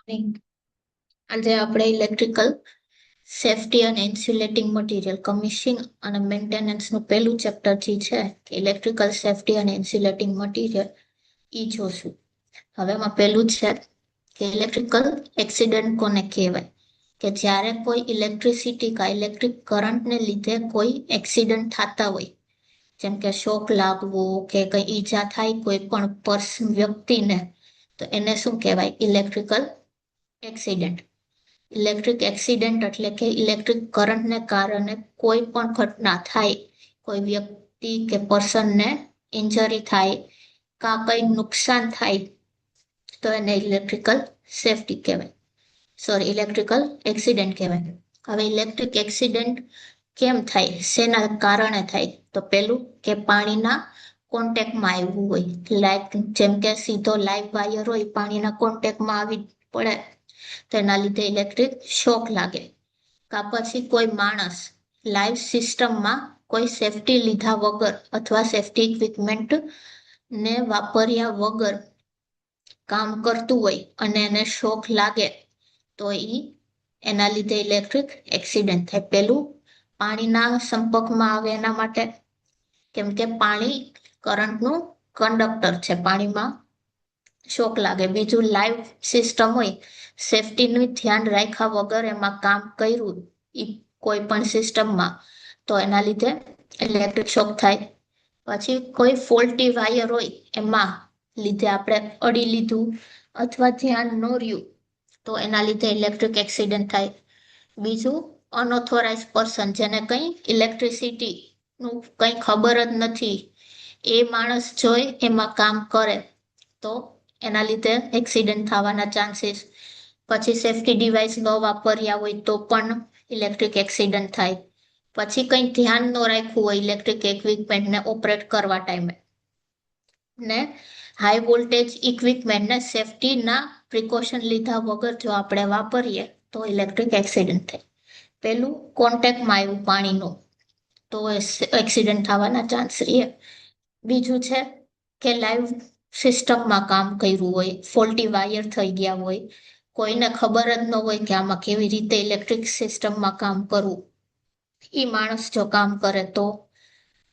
આજે આપણે electrical safety અને ઇન્સ્યુલેટિંગ મટીરિયલ કમિશનિંગ અને મેન્ટેનન્સનું પહેલું ચેપ્ટર જે છે કે ઇલેક્ટ્રિકલ સેફટી અને ઇન્સ્યુલેટિંગ મટીરિયલ એ જોશું. હવે એમાં પહેલું છે કે ઇલેક્ટ્રિકલ એક્સિડન્ટ કોને કહેવાય, કે જ્યારે કોઈ ઇલેક્ટ્રિસિટી કા ઇલેક્ટ્રિક કરંટને લીધે કોઈ એક્સિડન્ટ થતા હોય, જેમ કે શોક લાગવો કે કઈ ઈજા થાય કોઈ પણ પર્સન વ્યક્તિને, તો એને શું કહેવાય? Electrical accident. ઇલેક્ટ્રિક એક્સિડન્ટ એટલે કે ઇલેક્ટ્રિક કરંટને કારણે કોઈ પણ ઘટના થાય, કોઈ વ્યક્તિ કે પર્સનને ઇન્જરી થાય કા કઈ નુકસાન થાય, તો એને ઇલેક્ટ્રિકલ સેફટી કહેવાય, ઇલેક્ટ્રિકલ એક્સિડન્ટ કહેવાય. હવે ઇલેક્ટ્રિક એક્સિડન્ટ કેમ થાય, શેના કારણે થાય? તો પેલું કે પાણીના કોન્ટેક્ટમાં આવ્યું હોય, લાઈક જેમ કે સીધો લાઈવ વાયર હોય પાણીના કોન્ટેક્ટમાં આવી પડે તો એના લીધે ઇલેક્ટ્રિક શોક લાગે. કા પછી કોઈ માણસ લાઈવ સિસ્ટમમાં કોઈ સેફટી લીધા વગર અથવા સેફટી ઇક્વિપમેન્ટ ને વાપર્યા વગર કામ કરતું હોય અને એને શોક લાગે તો એના લીધે ઇલેક્ટ્રિક એક્સિડન્ટ થાય. પેલું પાણીના સંપર્કમાં આવે એના માટે, કેમ કે પાણી કરંટનું કંડક્ટર છે, પાણીમાં શોક લાગે. બીજું લાઈવ સિસ્ટમ હોય, સેફટીનું ધ્યાન રાખ્યા વગર એમાં કામ કર્યું કોઈ પણ સિસ્ટમમાં, તો એના લીધે ઇલેક્ટ્રિક શોક થાય. પછી કોઈ ફોલ્ટી વાયર હોય એમાં લીધે આપણે અડી લીધું અથવા ધ્યાન ન રહ્યું તો એના લીધે ઇલેક્ટ્રિક એક્સિડન્ટ થાય. બીજું અનઓથોરાઇઝ પર્સન, જેને કંઈ ઇલેક્ટ્રિસિટીનું કંઈ ખબર જ નથી, એ માણસ જોઈ એમાં કામ કરે તો એના લીધે એક્સિડન્ટ થવાના ચાન્સીસ. પછી સેફટી ડિવાઇસ ન વાપર્યા હોય તો પણ ઇલેક્ટ્રિક એક્સિડન્ટ થાય. પછી કંઈ ધ્યાન ન રાખ્યું હોય ઇલેક્ટ્રિક ઇક્વિપમેન્ટને ઓપરેટ કરવા ટાઈમે, ને હાઈ વોલ્ટેજ ઇક્વિપમેન્ટને સેફટીના પ્રિકોશન લીધા વગર જો આપણે વાપરીએ તો ઇલેક્ટ્રિક એક્સિડન્ટ થાય. પેલું કોન્ટેક્ટમાં આવ્યું પાણીનું તો એક્સિડન્ટ થવાના ચાન્સ રહે. બીજું છે કે લાઈવ સિસ્ટમમાં કામ કર્યું હોય, ફોલ્ટી વાયર થઈ ગયા હોય, કોઈને ખબર જ ન હોય કે આમાં કેવી રીતે ઇલેક્ટ્રિક સિસ્ટમમાં કામ કરવું, એ માણસ જો કામ કરે તો.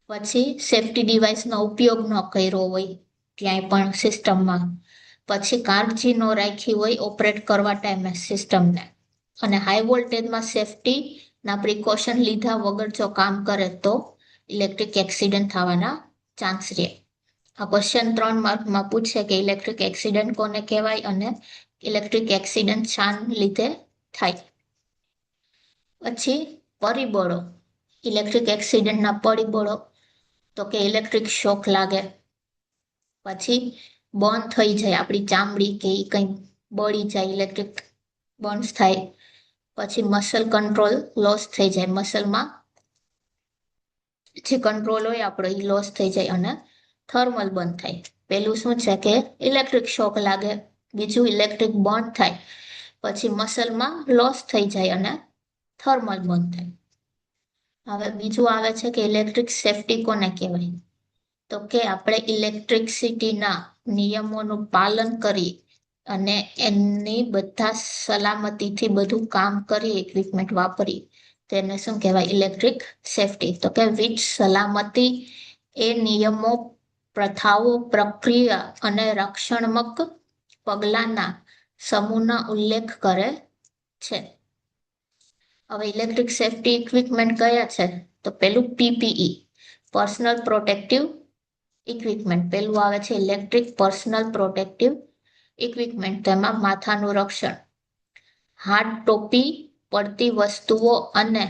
પછી સેફટી ડિવાઇસનો ઉપયોગ ન કર્યો હોય ક્યાંય પણ સિસ્ટમમાં, પછી કાળજી ન રાખી હોય ઓપરેટ કરવા ટાઈમે સિસ્ટમને, અને હાઈ વોલ્ટેજમાં સેફટીના પ્રિકોશન લીધા વગર જો કામ કરે તો ઇલેક્ટ્રિક એક્સિડન્ટ થવાના ચાન્સ રહે. આ ક્વેશ્ચન 3 માર્કમાં પૂછે કે ઇલેક્ટ્રિક એક્સિડન્ટ કોને કહેવાય અને ઇલેક્ટ્રિક એક્સિડન્ટ શાના લીધે થાય. પછી પરિબળો, ઇલેક્ટ્રિક એક્સિડન્ટના પરિબળો, તો કે ઇલેક્ટ્રિક શોક લાગે, પછી બર્ન થઈ જાય આપણી ચામડી કે એ કંઈ બળી જાય, ઇલેક્ટ્રિક બર્ન્સ થાય. પછી મસલ કંટ્રોલ લોસ થઈ જાય, મસલમાં જે કંટ્રોલ હોય આપણો એ લોસ થઈ જાય અને થર્મલ બંધ થાય. પેલું શું છે કે ઇલેક્ટ્રિક શોક લાગે, બીજું ઇલેક્ટ્રિક બર્ન થાય, પછી મસલમાં લોસ થઈ જાય અને થર્મલ બંધ થાય. હવે બીજું આવે છે કે ઇલેક્ટ્રિક સેફટી કોને કહેવાય, તો કે આપણે ઇલેક્ટ્રિસિટીના નિયમોનું પાલન કરી અને એની બધા સલામતીથી બધું કામ કરી ઇક્વિપમેન્ટ વાપરી તેને શું કહેવાય? Electric safety. તો કે વીજ સલામતી એ નિયમો, પ્રથાઓ, પ્રક્રિયા અને રક્ષણાત્મક પગલાંના સમૂહના ઉલ્લેખ કરે છે. હવે ઇલેક્ટ્રિક સેફટી ઇક્વિપમેન્ટ કયા છે? તો પેલું પીપીઈ, પર્સનલ પ્રોટેક્ટિવ ઇક્વિપમેન્ટ. પેલું આવે છે ઇલેક્ટ્રિક પર્સનલ પ્રોટેક્ટિવ ઇક્વિપમેન્ટ, તેમાં માથાનું રક્ષણ, હાથ, ટોપી, પડતી વસ્તુઓ અને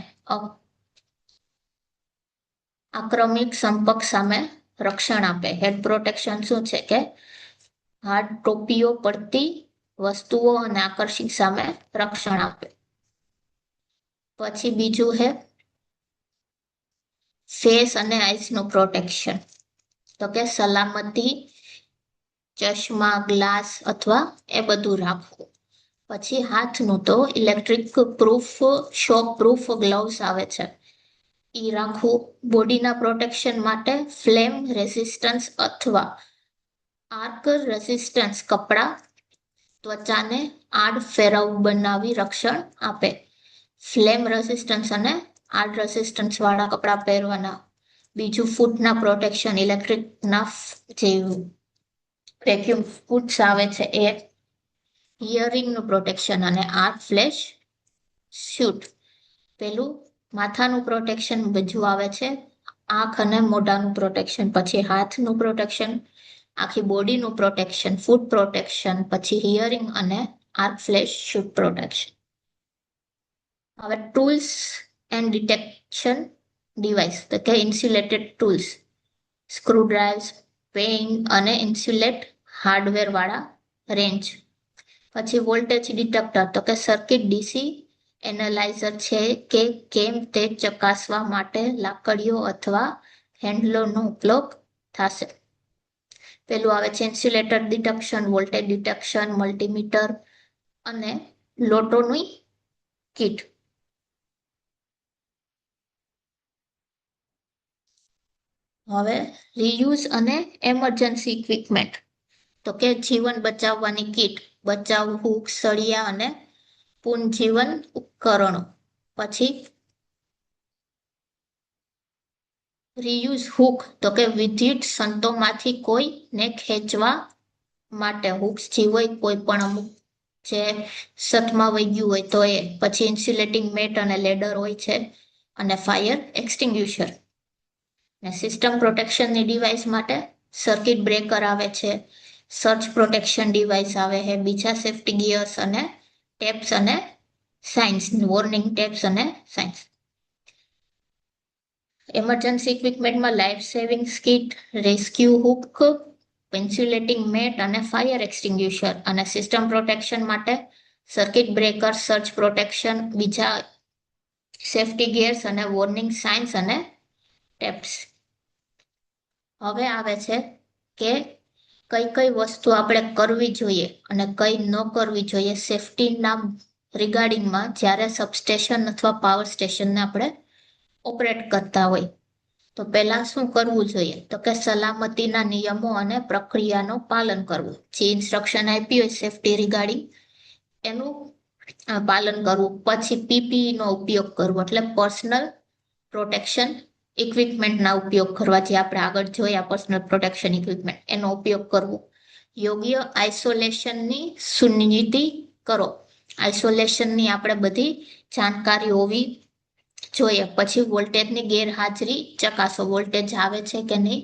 આક્રમિક સંપર્ક સામે રક્ષણ આપે. હેડ પ્રોટેક્શન શું છે કે હાથ, ટોપીઓ, પડતી વસ્તુઓ અને આકર્ષિત સામે રક્ષણ આપે. પછી બીજું છે ફેસ અને આઈસનું પ્રોટેક્શન, તો કે સલામતી, ચશ્મા, ગ્લાસ અથવા એ બધું રાખવું. પછી હાથનું તો ઇલેક્ટ્રિક પ્રૂફ, શોક પ્રૂફ ગ્લવ્સ આવે છે, એ રાખવું. બોડીના પ્રોટેક્શન માટે ફ્લેમ રેઝિસ્ટન્સ અથવા આર્ક રેઝિસ્ટન્સ કપડાં ત્વચાને આડ ફેરવ બનાવી રક્ષણ આપે. ફ્લેમ રેઝિસ્ટન્સ અને આડ રેઝિસ્ટન્સ વાળા કપડાં પહેરવાના. બીજું ફૂટના પ્રોટેક્શન, ઇલેક્ટ્રિકના જે વેક્યુમ ફૂટ્સ આવે છે એ. હિયરિંગનું પ્રોટેક્શન અને આર્ક ફ્લેશ શૂટ. પેલું માથાનું પ્રોટેક્શન બીજું આવે છે આંખ અને મોઢાનું પ્રોટેક્શન, પછી હાથનું પ્રોટેક્શન, આખી બોડીનું પ્રોટેક્શન, ફૂટ પ્રોટેક્શન, પછી હિયરિંગ અને આર્ક ફ્લેશ શૂટ પ્રોટેક્શન. હવે ટૂલ્સ એન્ડ ડિટેક્શન ડિવાઇસ, તો કે insulated tools, screw drives, pain અને ઇન્સ્યુલેટ હાર્ડવેર વાળા રેન્જ. પછી વોલ્ટેજ ડિટેક્ટર, તો કે સર્કિટ ડીસી એનાલાઇઝર છે કે કેમ તે ચકાસવા માટે લાકડીઓ અથવા હેન્ડલોનો ઉપયોગ થશે. પેલું આવે છે insulator detection, voltage detection, multimeter અને લોટોની કીટ. હવે રીયુઝ અને એમરજન્સી ઇક્વિપમેન્ટ, તો કે જીવન બચાવવાની કીટ, બચાવ હૂક, સળિયા અને પુનજીવન ઉપકરણો. પછી રીયુઝ હૂક, તો કે વિદ્યુત સંતોમાંથી કોઈને ખેંચવા માટે હૂક્સ જે હોય કોઈ પણ અમુક જે સતમાં વહી ગયું હોય તો એ. પછી ઇન્સ્યુલેટિંગ મેટ અને લેડર હોય છે અને ફાયર એક્સટિંગ્યુશર. ને સિસ્ટમ પ્રોટેક્શનની ડિવાઇસ માટે સર્કિટ બ્રેકર આવે છે, સર્ચ પ્રોટેક્શન ડિવાઇસ આવે છે, બીજા સેફ્ટી ગિયર્સ અને ટેપ્સ અને સાઇન્સ, વોર્નિંગ ટેપ્સ અને સાઇન્સ. એમરજન્સી ઇક્વિપમેન્ટમાં life saving kit, rescue hook, insulating mat અને ફાયર એક્સટિંગ્યુશર. અને સિસ્ટમ પ્રોટેક્શન માટે સર્કિટ બ્રેકર, સર્ચ પ્રોટેક્શન, બીજા સેફ્ટી ગિયર્સ અને વોર્નિંગ સાઇન્સ અને ટેપ્સ. હવે આવે છે કે કઈ કઈ વસ્તુ આપણે કરવી જોઈએ અને કઈ ન કરવી જોઈએ સેફ્ટીના રિગાર્ડિંગમાં જ્યારે સબસ્ટેશન અથવા પાવર સ્ટેશનને આપણે ઓપરેટ કરતા હોય. તો પહેલા શું કરવું જોઈએ, તો કે સલામતીના નિયમો અને પ્રક્રિયાનું પાલન કરવું. જે ઇન્સ્ટ્રક્શન આપી હોય સેફ્ટી રિગાર્ડિંગ એનું પાલન કરવું. પછી પીપીઈ નો ઉપયોગ કરવો, એટલે પર્સનલ પ્રોટેક્શન ઇક્વિપમેન્ટના ઉપયોગ કરવા, જે આપણે આગળ જોયા પર્સનલ પ્રોટેક્શન ઇક્વિપમેન્ટ, એનો ઉપયોગ કરવો. યોગ્ય આઇસોલેશનની સુનિશ્ચિત કરો. આઇસોલેશનની આપણે બધી જાણકારી હોવી જોઈએ. પછી વોલ્ટેજની ગેરહાજરી ચકાસો, વોલ્ટેજ આવે છે કે નહીં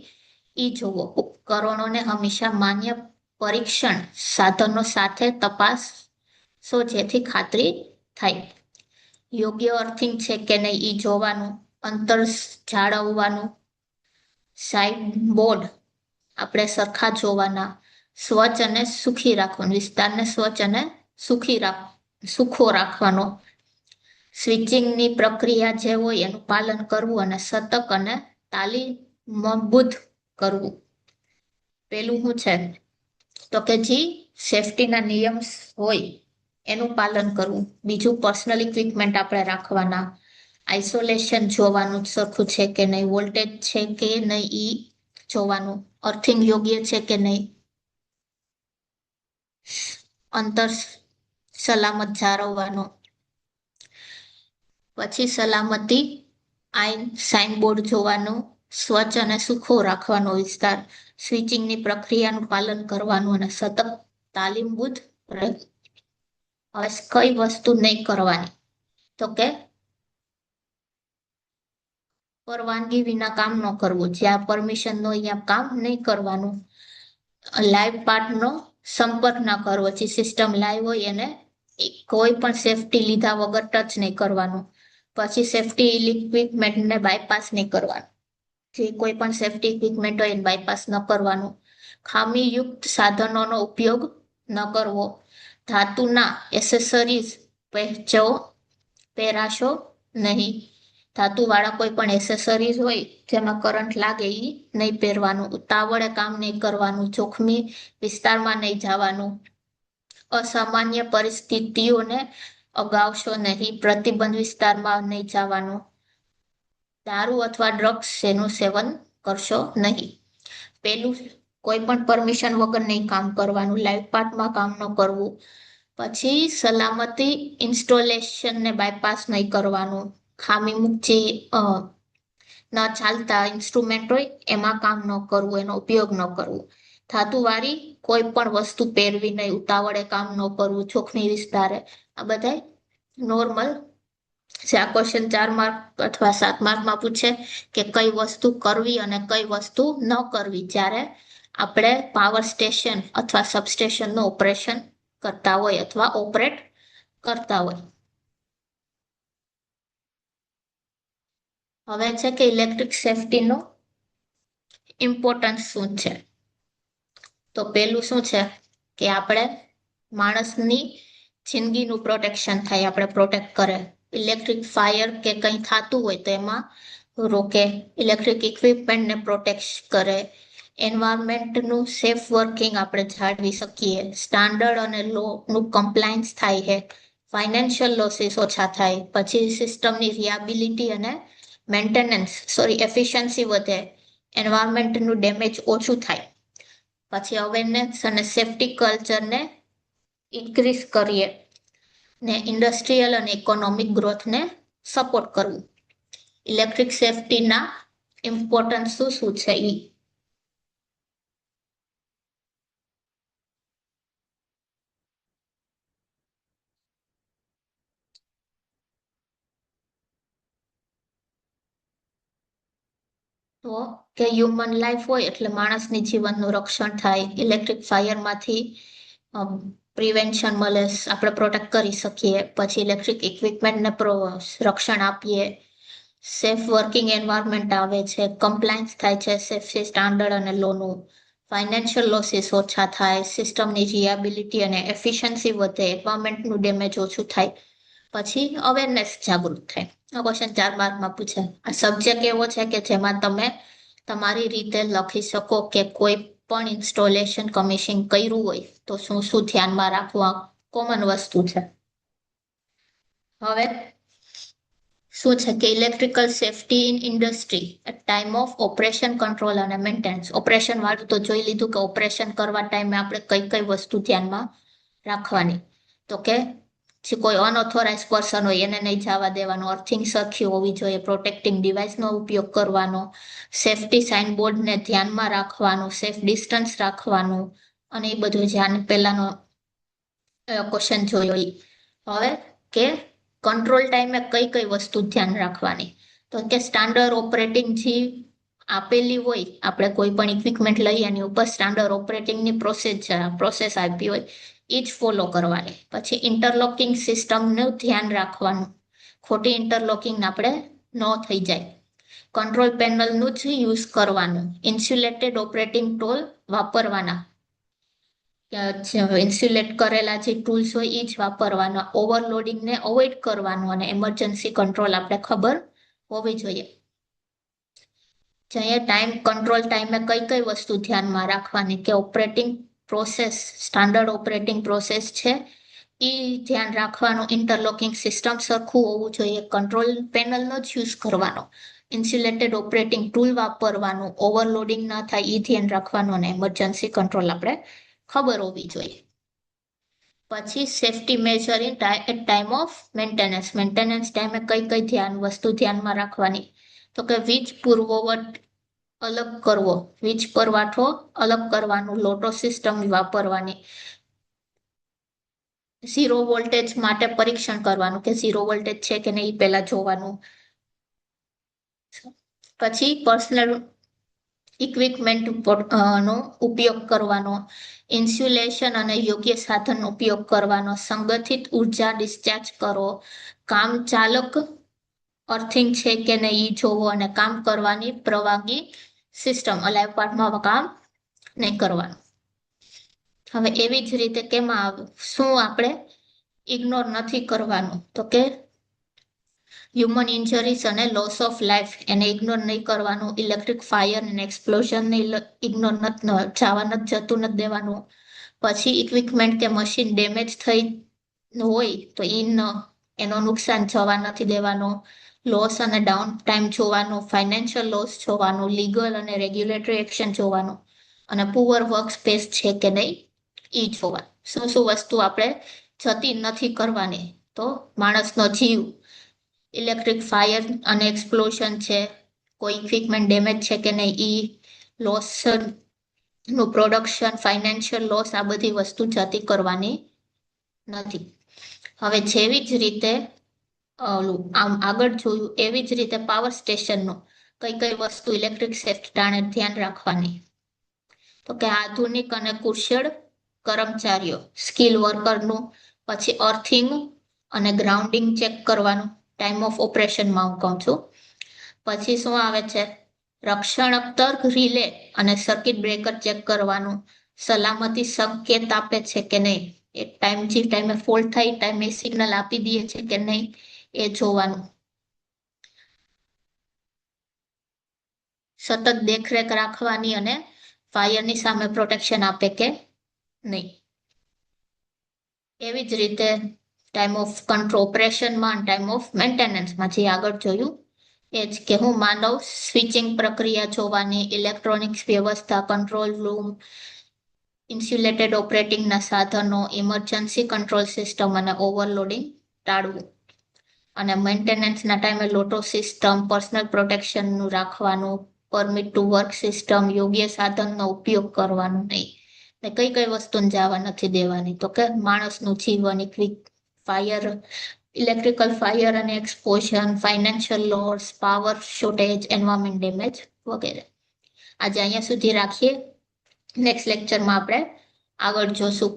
એ જોવો. ઉપકરણોને હંમેશા માન્ય પરીક્ષણ સાધનો સાથે તપાસો જેથી ખાતરી થાય. યોગ્ય અર્થિંગ છે કે નહીં એ જોવાનું, અંતર જાળવવાનું, સાઇડ બોર્ડ આપણે સરખા જોવાના, સ્વચ્છ અને સુખી રાખવાનું, વિસ્તારને સ્વચ્છ અને સુખો રાખવાનો. સ્વિચિંગની પ્રક્રિયા જે હોય એનું પાલન કરવું અને સતત અને તાલીમબદ્ધ કરવું. પેલું શું છે, તો કે જે સેફ્ટીના નિયમ હોય એનું પાલન કરવું. બીજું પર્સનલ ઇક્વિપમેન્ટ આપણે રાખવાના, આઇસોલેશન જોવાનું સરખું છે કે નહીં, વોલ્ટેજ છે કે નહીં એ જોવાનું, અર્થિંગ યોગ્ય છે કે નહીં, અંતર સલામત જાળવવાનું. પછી સલામતી સાઇનબોર્ડ જોવાનું, સ્વચ્છ અને સુખો રાખવાનો વિસ્તાર, સ્વિચિંગની પ્રક્રિયાનું પાલન કરવાનું અને સતત તાલીમબદ્ધ રહેવું. હવે કઈ વસ્તુ નહીં કરવાની, તો કે પરવાનગી વિના કામ ન કરવું, જ્યાં પરમિશન નો અહીંયા કામ નહીં કરવાનું. લાઈવ પાર્ટનો સંપર્ક ના કરવો, જે સિસ્ટમ લાઈવ હોય એને કોઈ પણ સેફટી લીધા વગર ટચ નહીં કરવાનું. પછી સેફટી ઇક્વિપમેન્ટને બાયપાસ નહીં કરવાનું, જે કોઈ પણ સેફટી ઇક્વિપમેન્ટ હોય એને બાયપાસ ન કરવાનું. ખામીયુક્ત સાધનોનો ઉપયોગ ન કરવો. ધાતુના એસેસરીઝ પહેરાશો નહીં. ધાતુવાળા કોઈ પણ એસેસરીઝ હોય જેમાં કરંટ લાગે એ નહીં પહેરવાનું. ઉતાવળે કામ નહીં કરવાનું, જોખમી વિસ્તારમાં નહીં જવાનું, અસામાન્ય પરિસ્થિતિઓને અગાવશો નહીં, પ્રતિબંધ વિસ્તારમાં નહીં જવાનું, દારૂ અથવા ડ્રગ્સ એનું સેવન કરશો નહીં. પેલું કોઈ પણ પરમિશન વગર નહીં કામ કરવાનું, લાઈવ પાર્ટમાં કામ ન કરવું. પછી સલામતી ઇન્સ્ટોલેશન ને બાયપાસ નહીં કરવાનું, ખામી મુક્ત ન ચાલતા ઇન્સ્ટ્રુમેન્ટ હોય એમાં કામ ન કરવું, એનો ઉપયોગ ન કરવો. ધાતુવાળી કોઈ પણ વસ્તુ પહેરવી નહીં, ઉતાવળે કામ ન કરવું, જોખમી વિસ્તારે. આ બધા નોર્મલ છે. આ ક્વેશ્ચન 4 માર્ક અથવા 7 માર્કમાં પૂછે કે કઈ વસ્તુ કરવી અને કઈ વસ્તુ ન કરવી જ્યારે આપણે પાવર સ્ટેશન અથવા સબસ્ટેશનનું ઓપરેશન કરતા હોય અથવા ઓપરેટ કરતા હોય. હવે છે કે ઇલેક્ટ્રિક સેફટીનો ઇમ્પોર્ટન્સ શું છે. તો પહેલું શું છે કે આપણે માણસની જિંદગીનું પ્રોટેક્શન થાય, આપણે પ્રોટેક્ટ કરે. ઇલેક્ટ્રિક ફાયર કે કંઈ થતું હોય તો એમાં રોકે. ઇલેક્ટ્રિક ઇક્વિપમેન્ટને પ્રોટેક્ટ કરે. એન્વાયરમેન્ટનું સેફ વર્કિંગ આપણે જાળવી શકીએ. સ્ટાન્ડર્ડ અને લોનું કમ્પ્લાયન્સ થાય છે. ફાઇનાન્શિયલ લોસીસ ઓછા થાય. પછી સિસ્ટમની રિયાબિલિટી અને એફિશિયન્સી વધે. એન્વાયરમેન્ટનું ડેમેજ ઓછું થાય. પછી અવેરનેસ અને સેફટી કલ્ચરને ઇન્ક્રીઝ કરીએ ને ઇન્ડસ્ટ્રીયલ અને ઇકોનોમિક ગ્રોથને સપોર્ટ કરવું. ઇલેક્ટ્રિક સેફટીના ઇમ્પોર્ટન્સ શું છે તો કે હ્યુમન લાઈફ હોય એટલે માણસની જીવનનું રક્ષણ થાય. ઇલેક્ટ્રિક ફાયરમાંથી પ્રિવેન્શન મળે, આપણે પ્રોટેક્ટ કરી શકીએ. પછી ઇલેક્ટ્રિક ઇક્વિપમેન્ટને રક્ષણ આપીએ. સેફ વર્કિંગ એન્વાયરમેન્ટ આવે છે. કમ્પ્લાયન્સ થાય છે સેફટી સ્ટાન્ડર્ડ અને લોનું. ફાઇનાન્શિયલ લોસીસ ઓછા થાય. સિસ્ટમની રિયાબિલિટી અને એફિશિયન્સી વધે. એન્વાયરમેન્ટનું ડેમેજ ઓછું થાય. પછી અવેરનેસ જાગૃત થાય. આ ક્વેશ્ચન 4 માર્કમાં પૂછે. આ સબ્જેક્ટ એવો છે કે જેમાં તમે તમારી રીતે લખી શકો કે કોઈ પણ ઇન્સ્ટોલેશન કમિશનિંગ કર્યું હોય તો શું શું ધ્યાનમાં રાખવા કોમન વસ્તુ છે. હવે શું છે કે electrical safety in industry at time of operation, control અને મેન્ટેનન્સ. ઓપરેશન વાળું તો જોઈ લીધું કે ઓપરેશન કરવા ટાઈમે આપણે કઈ કઈ વસ્તુ ધ્યાનમાં રાખવાની. તો કે જે કોઈ અનઓથોરાઇઝ પર્સન હોય એને નહીં જવા દેવાનું. અર્થિંગ સરખી હોવી જોઈએ. પ્રોટેક્ટિંગ ડિવાઇસનો ઉપયોગ કરવાનો. સેફટી સાઇનબોર્ડને ધ્યાનમાં રાખવાનું. સેફ ડિસ્ટન્સ રાખવાનું. અને એ બધું ધ્યાન પહેલાનો ક્વેશ્ચન જોયો. હવે કે કંટ્રોલ ટાઈમે કઈ કઈ વસ્તુ ધ્યાન રાખવાની. તો કે સ્ટાન્ડર્ડ ઓપરેટિંગ જે આપેલી હોય, આપણે કોઈ પણ ઇક્વિપમેન્ટ લઈએ એની ઉપર સ્ટાન્ડર્ડ ઓપરેટિંગની પ્રોસેસ આપી હોય એ જ ફોલો કરવાની. પછી ઇન્ટરલોકિંગ સિસ્ટમનું ધ્યાન રાખવાનું. ખોટી ઇન્ટરલોકિંગ આપણે ન થઈ જાય. કંટ્રોલ પેનલનું જ યુઝ કરવાનું. ઇન્સ્યુલેટેડ ઓપરેટિંગ ટૂલ વાપરવાના. ઇન્સ્યુલેટ કરેલા જે ટૂલ્સ હોય એ જ વાપરવાના. ઓવરલોડિંગને અવોઇડ કરવાનું અને એમરજન્સી કંટ્રોલ આપણે ખબર હોવી જોઈએ. જોઈએ ટાઈમ કંટ્રોલ ટાઈમે કઈ કઈ વસ્તુ ધ્યાનમાં રાખવાની કે operating process, standard operating process છે એ ધ્યાન રાખવાનું. ઇન્ટરલોકિંગ સિસ્ટમ સરખું હોવું જોઈએ. કંટ્રોલ પેનલનો જ યુઝ કરવાનો. ઇન્સ્યુલેટેડ ઓપરેટિંગ ટૂલ વાપરવાનું. ઓવરલોડિંગ ના થાય એ ધ્યાન રાખવાનું અને એમરજન્સી કંટ્રોલ આપણે ખબર હોવી જોઈએ. પછી safety major in time of maintenance. Maintenance ટાઈમે કઈ કઈ વસ્તુ ધ્યાનમાં રાખવાની. તો કે વીજ પુરવઠો અલગ કરવો. વીજ પુરવઠો અલગ કરવાનું. લોટો સિસ્ટમ વાપરવાની. ઝીરો વોલ્ટેજ માટે પરીક્ષણ કરવાનું કે ઝીરો વોલ્ટેજ છે કે નહીં પહેલા જોવાનું. પછી પર્સનલ ઇક્વિપમેન્ટ નો ઉપયોગ કરવાનો. ઇન્સ્યુલેશન અને યોગ્ય સાધનનો ઉપયોગ કરવાનો. સંગઠિત ઉર્જા ડિસ્ચાર્જ કરો. કામ ચાલક અર્થિંગ છે કે નહીં એ જોવો અને કામ કરવાની પરવાનગી સિસ્ટમ અલાઇવ પાર્ટમાં કામ નહીં કરવાનું. હવે એવી જ રીતે કેમાં શું આપણે ઇગ્નોર નથી કરવાનું. તો કે હ્યુમન ઇન્જરીસ અને લોસ ઓફ લાઈફ એને ઇગ્નોર નહીં કરવાનું. ઇલેક્ટ્રિક ફાયર અને એક્સપ્લોઝનને ઇગ્નોર જવા નથી જતું નથી દેવાનું. પછી ઇક્વિપમેન્ટ કે મશીન ડેમેજ થઈ હોય તો એનો નુકસાન જવા નથી દેવાનો. લોસ અને ડાઉન ટાઈમ જોવાનું. ફાઇનાન્શિયલ લોસ જોવાનું. લીગલ અને રેગ્યુલેટરી એક્શન જોવાનું. અને પુઅર વર્ક સ્પેસ છે કે નહીં એ જોવાનું. શું શું વસ્તુ આપણે જતી નથી કરવાની, તો માણસનો જીવ, ઇલેક્ટ્રિક ફાયર અને એક્સપ્લોઝન છે, કોઈ ઇક્વિપમેન્ટ ડેમેજ છે કે નહીં ઈ, લોસ નું પ્રોડક્શન, ફાઇનાન્શિયલ લોસ, આ બધી વસ્તુ જતી કરવાની નથી. હવે જેવી જ રીતે આમ આગળ જોયું એવી જ રીતે પાવર સ્ટેશનનું કઈ કઈ વસ્તુ ઇલેક્ટ્રિક સેફ્ટી ટાણે ધ્યાન રાખવાની, તો કે આધુનિક અને કુશળ કર્મચારીઓ, સ્કિલ વર્કરનું, પછી અર્થિંગ અને ગ્રાઉન્ડિંગ ચેક કરવાનું, ટાઈમ ઓફ ઓપરેશનમાં હું કહું છું. પછી શું આવે છે, રક્ષણક તર્ક રિલે અને સર્કિટ બ્રેકર ચેક કરવાનું, સલામતી સંકેત આપે છે કે નહીં, એ ટાઈમે ફોલ્ટ થાય ટાઈમે સિગ્નલ આપી દે છે કે નહીં એ જોવાનું. સતત દેખરેખ રાખવાની અને ફાયરની સામે પ્રોટેક્શન આપે કે નહીં. એવી જ રીતે ટાઈમ ઓફ કંટ્રોલ ઓપરેશનમાં, ટાઈમ ઓફ મેન્ટેનન્સમાં જે આગળ જોયું એ જ કે હું માનવ સ્વિચિંગ પ્રક્રિયા જોવાની, ઇલેક્ટ્રોનિક્સ વ્યવસ્થા, કંટ્રોલ રૂમ, ઇન્સ્યુલેટેડ ઓપરેટિંગના સાધનો, ઇમરજન્સી કંટ્રોલ સિસ્ટમ અને ઓવરલોડિંગ ટાળવું. અને મેન્ટેનન્સના ટાઈમે લોટો સિસ્ટમ, પર્સનલ પ્રોટેક્શનનું રાખવાનું, પરમિટ ટુ વર્ક સિસ્ટમ, યોગ્ય સાધનનો ઉપયોગ કરવાનો નહીં. ને કઈ કઈ વસ્તુને જવા નથી દેવાની, તો કે માણસનું જીવન, ફાયર, ઇલેક્ટ્રિકલ ફાયર અને explosion, financial loss, power shortage, environment damage વગેરે. આજે અહીંયા સુધી રાખીએ. નેક્સ્ટ લેક્ચરમાં આપણે આગળ જોશું.